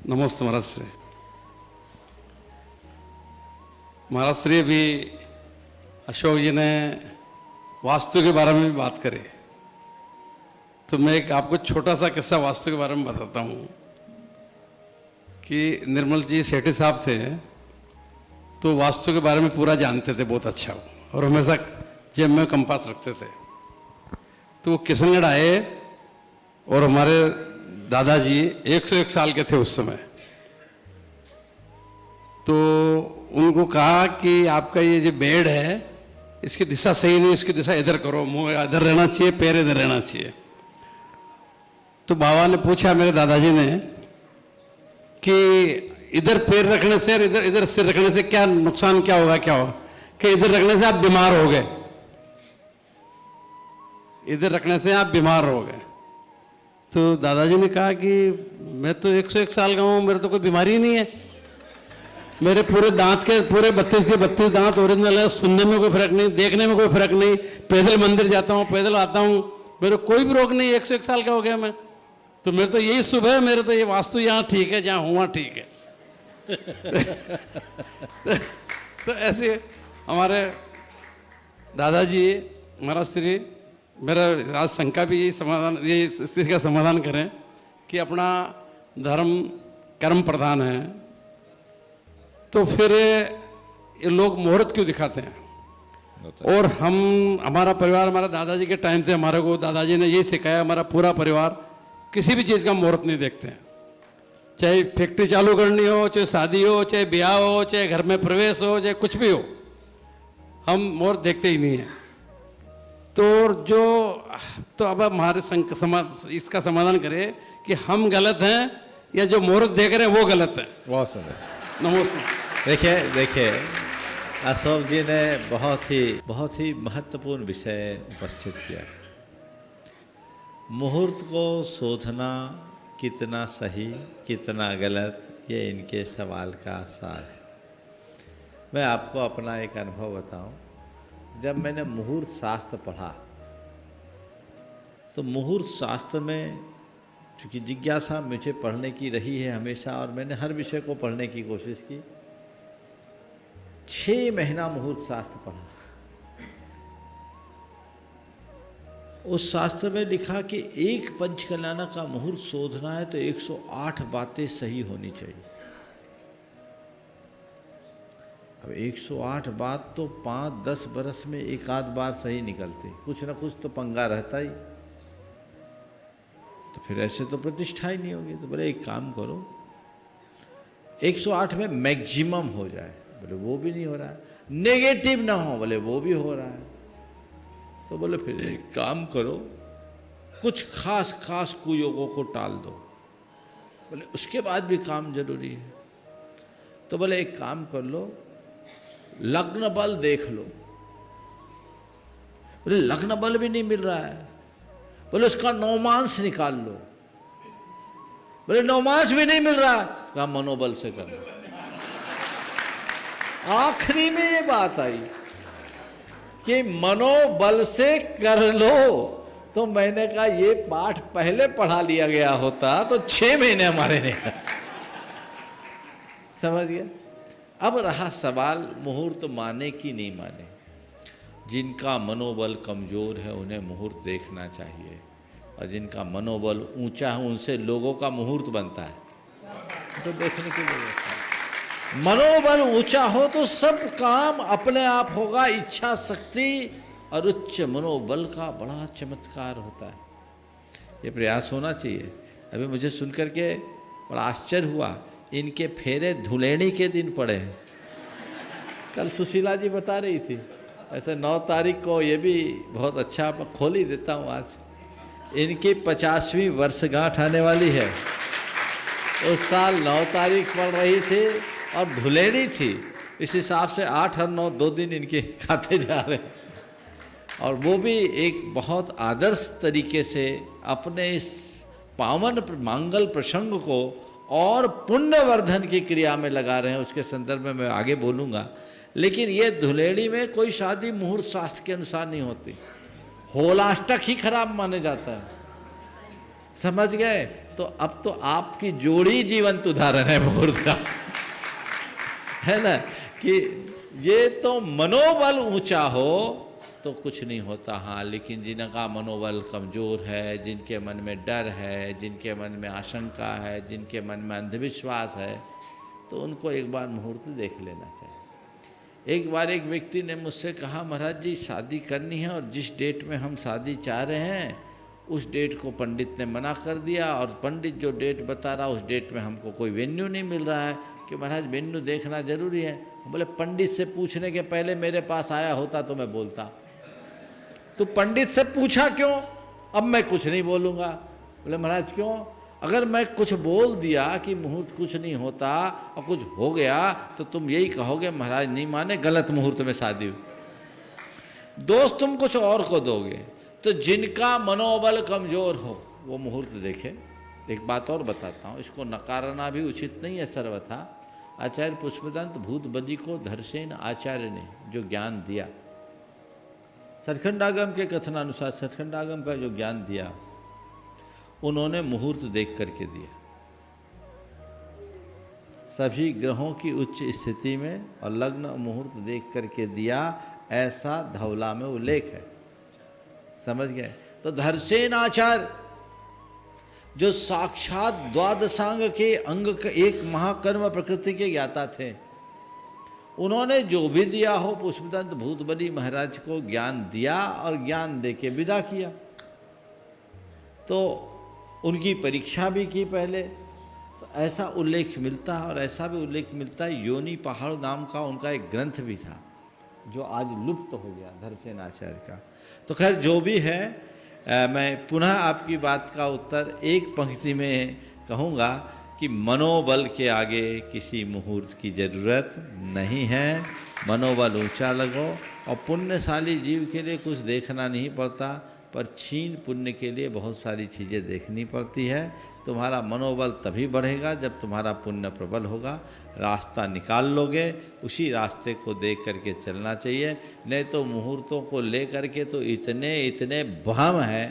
नमस्ते महाराज श्री। महाराज श्री भी अशोक जी ने वास्तु के बारे में भी बात करी, तो मैं एक आपको छोटा सा किस्सा वास्तु के बारे में बताता हूँ कि निर्मल जी सेठी साहब थे, तो वास्तु के बारे में पूरा जानते थे बहुत अच्छा, और हमेशा जेब में कंपास रखते थे। तो वो किशनगढ़ आए और हमारे दादाजी 101 साल के थे उस समय। तो उनको कहा कि आपका ये जो बेड है इसकी दिशा सही नहीं, इसकी दिशा इधर करो, मुंह इधर रहना चाहिए, पैर इधर रहना चाहिए। तो बाबा ने पूछा मेरे दादाजी ने कि इधर पैर रखने से और इधर इधर सिर रखने से क्या नुकसान, क्या होगा, क्या होगा? कि इधर रखने से आप बीमार हो गए, इधर रखने से आप बीमार हो गए। तो दादाजी ने कहा कि मैं तो 101 साल का हूँ, मेरे तो कोई बीमारी ही नहीं है, मेरे पूरे दांत के पूरे 32 के 32 दांत ओरिजिनल है, सुनने में कोई फर्क नहीं, देखने में कोई फर्क नहीं, पैदल मंदिर जाता हूँ, पैदल आता हूँ, मेरे कोई भी रोग नहीं, 101 साल का हो गया मैं। तो मेरे तो यही शुभ है, मेरे तो ये वास्तु यहाँ ठीक है, जहाँ हुआ ठीक है। तो ऐसे हमारे दादाजी महाराज श्री, मेरा आज शंका भी यही समाधान, ये स्थिति का समाधान करें कि अपना धर्म कर्म प्रधान है, तो फिर ये लोग मुहूर्त क्यों दिखाते हैं? और हमारा परिवार, हमारा दादाजी के टाइम से हमारे को दादाजी ने यही सिखाया, हमारा पूरा परिवार किसी भी चीज़ का मुहूर्त नहीं देखते हैं। चाहे फैक्ट्री चालू करनी हो, चाहे शादी हो, चाहे ब्याह हो, चाहे घर में प्रवेश हो, चाहे कुछ भी हो, हम मुहूर्त देखते ही नहीं हैं। तो अब हमारे इसका समाधान करें कि हम गलत हैं या जो मुहूर्त देख रहे हैं वो गलत है। बहुत सुंदर। नमस्ते। देखिए अशोक जी ने बहुत ही महत्वपूर्ण विषय उपस्थित किया। मुहूर्त को शोधना कितना सही कितना गलत, ये इनके सवाल का सार है। मैं आपको अपना एक अनुभव बताऊं। जब मैंने मुहूर्त शास्त्र पढ़ा तो मुहूर्त शास्त्र में चूँकि जिज्ञासा मुझे पढ़ने की रही है हमेशा, और मैंने हर विषय को पढ़ने की कोशिश की। 6 महीना मुहूर्त शास्त्र पढ़ा। उस शास्त्र में लिखा कि एक पंचकल्याण का मुहूर्त शोधना है तो 108 बातें सही होनी चाहिए। अब 108 बात तो 5-10 बरस में एक आध बार सही निकलते, कुछ ना कुछ तो पंगा रहता ही, तो फिर ऐसे तो प्रतिष्ठा ही नहीं होगी। तो बोले एक काम करो, 108 में मैक्सिमम हो जाए। बोले वो भी नहीं हो रहा है। नेगेटिव ना हो, बोले वो भी हो रहा है। तो बोले फिर एक काम करो, कुछ खास कुयोगों को टाल दो। बोले उसके बाद भी काम जरूरी है। तो बोले एक काम कर लो, लग्न बल देख लो। बोले लग्न बल भी नहीं मिल रहा है। बोले उसका नौमांश निकाल लो। बोले नौमांश भी नहीं मिल रहा, कहा मनोबल से कर लो। आखिरी में ये बात आई कि मनोबल से कर लो। तो मैंने कहा ये पाठ पहले पढ़ा लिया गया होता तो 6 महीने हमारे नहीं लगते। समझ गया? अब रहा सवाल मुहूर्त माने कि नहीं माने। जिनका मनोबल कमज़ोर है उन्हें मुहूर्त देखना चाहिए, और जिनका मनोबल ऊंचा है उनसे लोगों का मुहूर्त बनता है, तो देखने की जरूरत है। मनोबल ऊंचा हो तो सब काम अपने आप होगा। इच्छा शक्ति और उच्च मनोबल का बड़ा चमत्कार होता है। ये प्रयास होना चाहिए। अभी मुझे सुनकर के बड़ा आश्चर्य हुआ, इनके फेरे धुलेणी के दिन पड़े हैं। कल सुशीला जी बता रही थी, ऐसे 9 तारीख को, ये भी बहुत अच्छा, खोल ही देता हूँ आज। इनकी 50वीं वर्षगांठ आने वाली है। उस साल 9 तारीख पड़ रही थी और धुलेणी थी, इस हिसाब से 8 और 9 2 दिन इनके खाते जा रहे हैं। और वो भी एक बहुत आदर्श तरीके से अपने इस पावन मंगल प्रसंग को और पुण्यवर्धन की क्रिया में लगा रहे हैं। उसके संदर्भ में मैं आगे बोलूँगा। लेकिन ये धुलेड़ी में कोई शादी मुहूर्त शास्त्र के अनुसार नहीं होती। होलाष्टक ही खराब माने जाता है। समझ गए? तो अब तो आपकी जोड़ी जीवंत उदाहरण है मुहूर्त का, है ना, कि ये तो मनोबल ऊंचा हो तो कुछ नहीं होता। हाँ, लेकिन जिनका मनोबल कमज़ोर है, जिनके मन में डर है, जिनके मन में आशंका है, जिनके मन में अंधविश्वास है, तो उनको एक बार मुहूर्त देख लेना चाहिए। एक बार एक व्यक्ति ने मुझसे कहा, महाराज जी शादी करनी है और जिस डेट में हम शादी चाह रहे हैं उस डेट को पंडित ने मना कर दिया, और पंडित जो डेट बता रहा उस डेट में हमको कोई वेन्यू नहीं मिल रहा है कि महाराज वेन्यू देखना जरूरी है। बोले पंडित से पूछने के पहले मेरे पास आया होता तो मैं बोलता। तो पंडित से पूछा क्यों? अब मैं कुछ नहीं बोलूँगा। बोले महाराज क्यों? अगर मैं कुछ बोल दिया कि मुहूर्त कुछ नहीं होता और कुछ हो गया तो तुम यही कहोगे महाराज नहीं माने, गलत मुहूर्त में शादी हुई। दोस्त तुम कुछ और को दोगे। तो जिनका मनोबल कमज़ोर हो वो मुहूर्त देखे। एक बात और बताता हूँ, इसको नकारना भी उचित नहीं है सर्वथा। आचार्य पुष्पदंत भूतबली को धरसेन आचार्य ने जो ज्ञान दिया, सचखंडागम के कथनानुसार सचखंडागम का जो ज्ञान दिया उन्होंने मुहूर्त देख करके दिया। सभी ग्रहों की उच्च स्थिति में और लग्न मुहूर्त देख करके दिया, ऐसा धवला में उल्लेख है। समझ गए? तो धरसेन आचार्य जो साक्षात द्वादशांग के अंग का एक महाकर्म प्रकृति के ज्ञाता थे, उन्होंने जो भी दिया हो पुष्पदंत भूतबली महाराज को ज्ञान दिया और ज्ञान देके विदा किया। तो उनकी परीक्षा भी की पहले। तो ऐसा उल्लेख मिलता है, और ऐसा भी उल्लेख मिलता है योनि पहाड़ नाम का उनका एक ग्रंथ भी था जो आज लुप्त हो गया धरसेन आचार्य का। तो खैर जो भी है, मैं पुनः आपकी बात का उत्तर एक पंक्ति में कहूँगा कि मनोबल के आगे किसी मुहूर्त की ज़रूरत नहीं है। मनोबल ऊंचा लगो, और पुण्यशाली जीव के लिए कुछ देखना नहीं पड़ता, पर क्षीण पुण्य के लिए बहुत सारी चीज़ें देखनी पड़ती है। तुम्हारा मनोबल तभी बढ़ेगा जब तुम्हारा पुण्य प्रबल होगा। रास्ता निकाल लोगे, उसी रास्ते को देख करके चलना चाहिए। नहीं तो मुहूर्तों को ले करके तो इतने इतने बहम है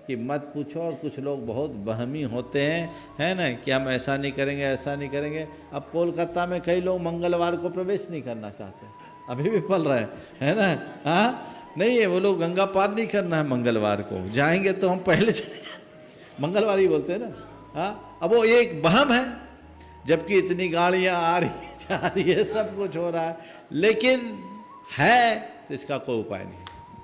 कि मत पूछो। और कुछ लोग बहुत बहमी होते हैं, है ना, कि हम ऐसा नहीं करेंगे, ऐसा नहीं करेंगे। अब कोलकाता में कई लोग मंगलवार को प्रवेश नहीं करना चाहते, अभी भी पल रहे हैं ना। हाँ, नहीं है, वो लोग गंगा पार नहीं करना है मंगलवार को, जाएंगे तो हम पहले चले जाए, मंगलवार ही बोलते हैं ना। हाँ, अब वो एक बहम है, जबकि इतनी गाड़ियाँ आ रही जा रही है, सब कुछ हो रहा है, लेकिन है तो इसका कोई उपाय नहीं।